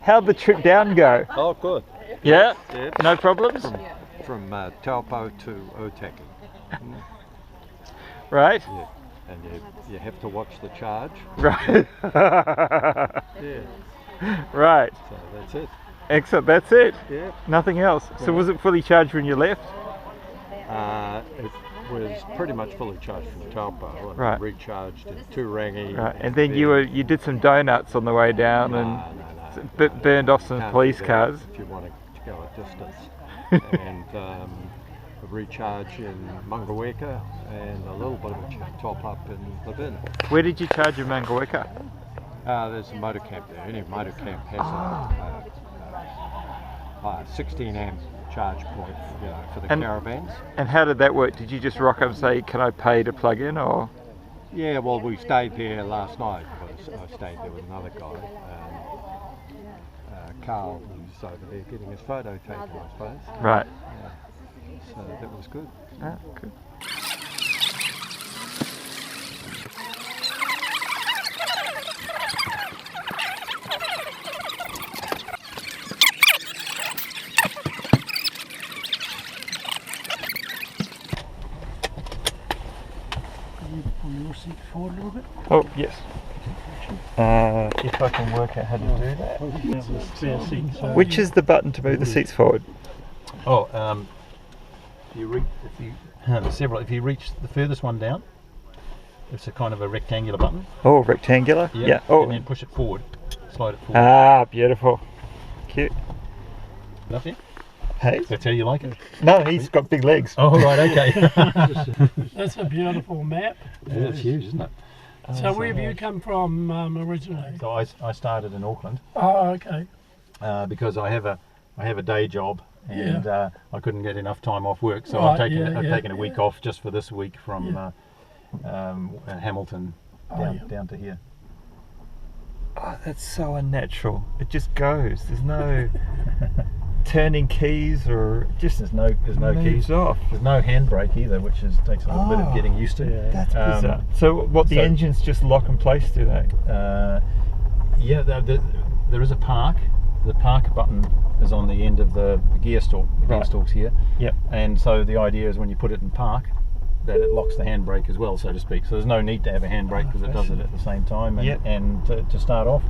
How'd the trip down go? Oh, good. Yeah? Yeah. No problems? From Taupo to Otaki. Right? Yeah. And you have to watch the charge. Right. Yeah. Right. So that's it. Excellent. That's it? Yeah. Nothing else? So was it fully charged when you left? It was pretty much fully charged from Taupo and Right. recharged at Turangi. Right. And then you did some donuts on the way down and burned off some Can't police do that cars. if you want to go a distance. And a recharge in Mangaweka and a little bit of a top up in Levin. Where did you charge in Mangaweka? There's a motor camp there. Any motor camp has a 16 amp charge point, for the caravans. And how did that work? Did you just rock up and say, can I pay to plug in, or? Yeah, well, we stayed there last night because I stayed there with another guy. Carl, who's over there getting his photo taken, I suppose. Right. So that was good. Ah, good. On your seat forward a little bit. Oh, yes. If I can work out how to do that. Which is the button to move the seats forward? Oh, if you reach the furthest one down, it's a kind of a rectangular button. Oh, rectangular? Yeah. Oh. And then push it forward, slide it forward. Ah, beautiful. Cute. Nothing? Hey? That's how you like it? No, he's got big legs. Oh, right, okay. That's a beautiful map. Yeah, it's huge, isn't it? So where have you come from originally? So I started in Auckland Oh, okay. because I have a day job and I couldn't get enough time off work, so Right, I've taken a week off just for this week from Hamilton down to here. Oh, that's so unnatural. It just goes. There's no turning keys or just There's no moves keys. off. There's no handbrake either, which takes a little bit of getting used to. That's bizarre. So the engines just lock in place, do they? Yeah, there is a park. The park button is on the end of the gear stalk. The gear stalk's here. Yep. And so the idea is when you put it in park, that it locks the handbrake as well, so to speak. So there's no need to have a handbrake because it does it at the same time. And, and to start off,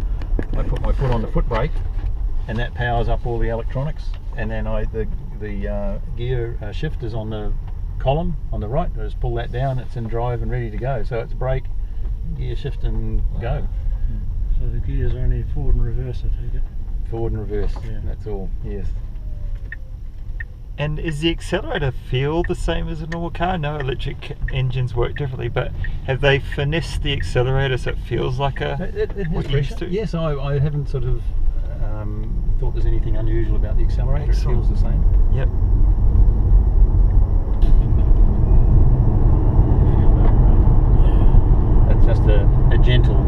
I put my foot on the foot brake, and that powers up all the electronics. And then the gear shift is on the column on the right. I just pull that down. It's in drive and ready to go. So it's brake, gear shift, and go. So the gears are only forward and reverse, I take it? Forward and reverse. Yeah. That's all. Yes. And is the accelerator feel the same as a normal car? No, electric engines work differently, but have they finessed the accelerator so it feels like It has what you used to? Yes, I haven't sort of thought there's anything unusual about the accelerator. Excellent. It feels the same. Yep. That's just a gentle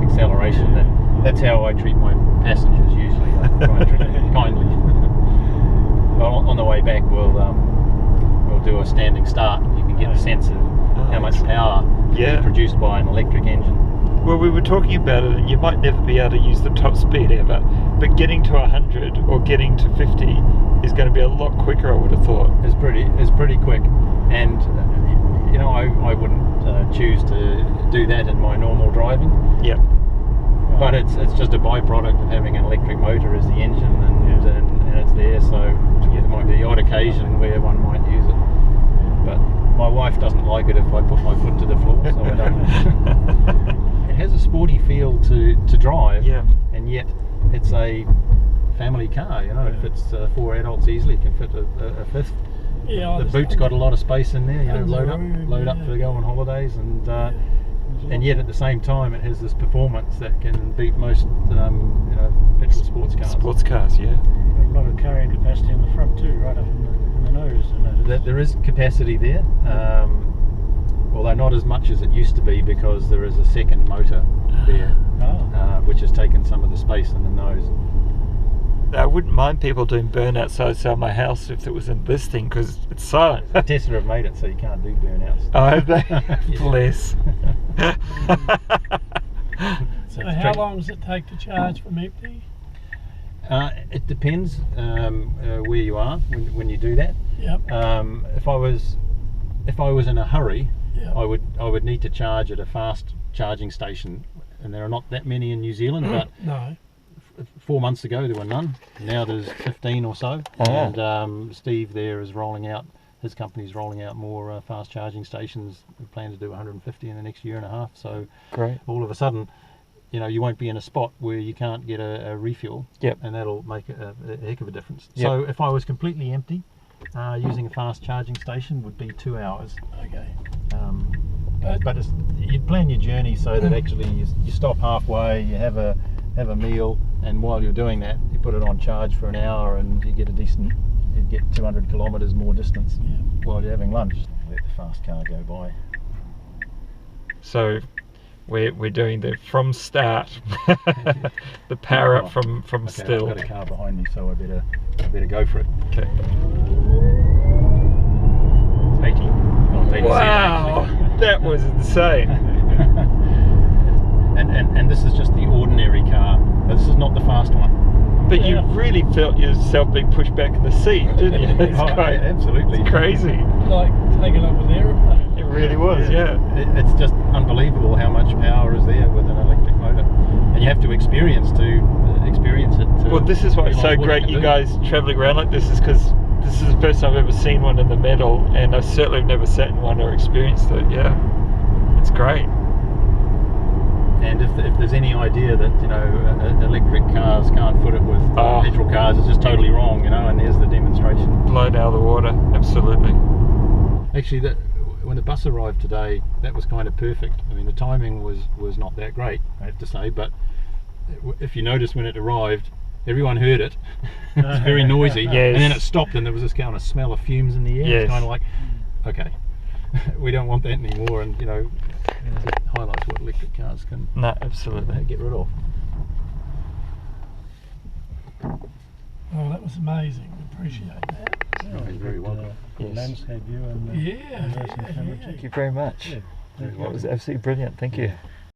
acceleration. That's how I treat my passengers usually. I try and treat them kindly. But on the way back, we'll do a standing start. You can get a sense of how much power is produced by an electric engine. Well, we were talking about it, and you might never be able to use the top speed ever, but getting to 100 or getting to 50 is going to be a lot quicker, I would have thought. It's pretty quick, and I wouldn't choose to do that in my normal driving. Yep. But it's just a byproduct of having an electric motor as the engine, and it's there. So there might be the odd occasion where one might use it, but my wife doesn't like it if I put my foot to the floor, so I don't. It has a sporty feel to drive, and yet it's a family car. It fits 4 adults easily. It can fit a fifth. Yeah, the boot's got a lot of space in there. Load up to go on holidays, and yet at the same time it has this performance that can beat most petrol sports cars. Sports cars, yeah. A lot of carrying capacity in the front too, right up in the nose. There is capacity there, although not as much as it used to be because there is a second motor there. which has taken some of the space in the nose. I wouldn't mind people doing burnouts outside my house if it was in this thing, because it's silent. Tesla have made it so you can't do burnouts. Oh, have they? Bless. So how long does it take to charge from empty? It depends where you are when you do that. Yep. If I was in a hurry, Yep. I would need to charge at a fast charging station, and there are not that many in New Zealand. But No. 4 months ago there were none. Now there's 15 or so, Oh. and Steve there is rolling out. His company's rolling out more fast charging stations. We plan to do 150 in the next year and a half. So Great. all of a sudden, you won't be in a spot where you can't get a refuel. Yep. And that'll make a heck of a difference. Yep. So if I was completely empty, using a fast charging station would be 2 hours. Okay. But you'd plan your journey so that actually you stop halfway, you have a meal, and while you're doing that, you put it on charge for an hour, and you get 200 kilometres more distance while you're having lunch. Let the fast car go by. So we're doing the from start, the power up from Okay, still. I've got a car behind me, so I better go for it. Okay. It's 80. Oh, it's 87 Wow, actually. that was insane. and this is just the ordinary car. This is not the fast one. But you really felt yourself being pushed back in the seat, didn't you? It's Oh, great. absolutely. It's crazy. Like taking up an airplane. It really was, yeah. It's just unbelievable how much power is there with an electric motor, and you have to experience it. To Well, this is why it's so realise what it great can you do. guys travelling around like this, is because this is the first time I've ever seen one in the metal, and I certainly have never sat in one or experienced it. Yeah, it's great. And if there's any idea that electric cars can't foot it with Oh. petrol cars, it's just totally wrong, And there's the demonstration. Blown out of the water, absolutely. Actually, when the bus arrived today, that was kind of perfect. I mean, the timing was not that great, I have to say, but if you notice when it arrived, everyone heard it. It's very noisy, Yes. and then it stopped, and there was this kind of smell of fumes in the air. Yes. It's kind of like, okay, we don't want that anymore, and it highlights what electric cars can No, absolutely. get rid of. Oh, that was amazing. Appreciate that. You're very welcome. The Yes. landscape view and Yeah. nice and coverage. Thank you very much. Yeah. That was absolutely brilliant. Thank you.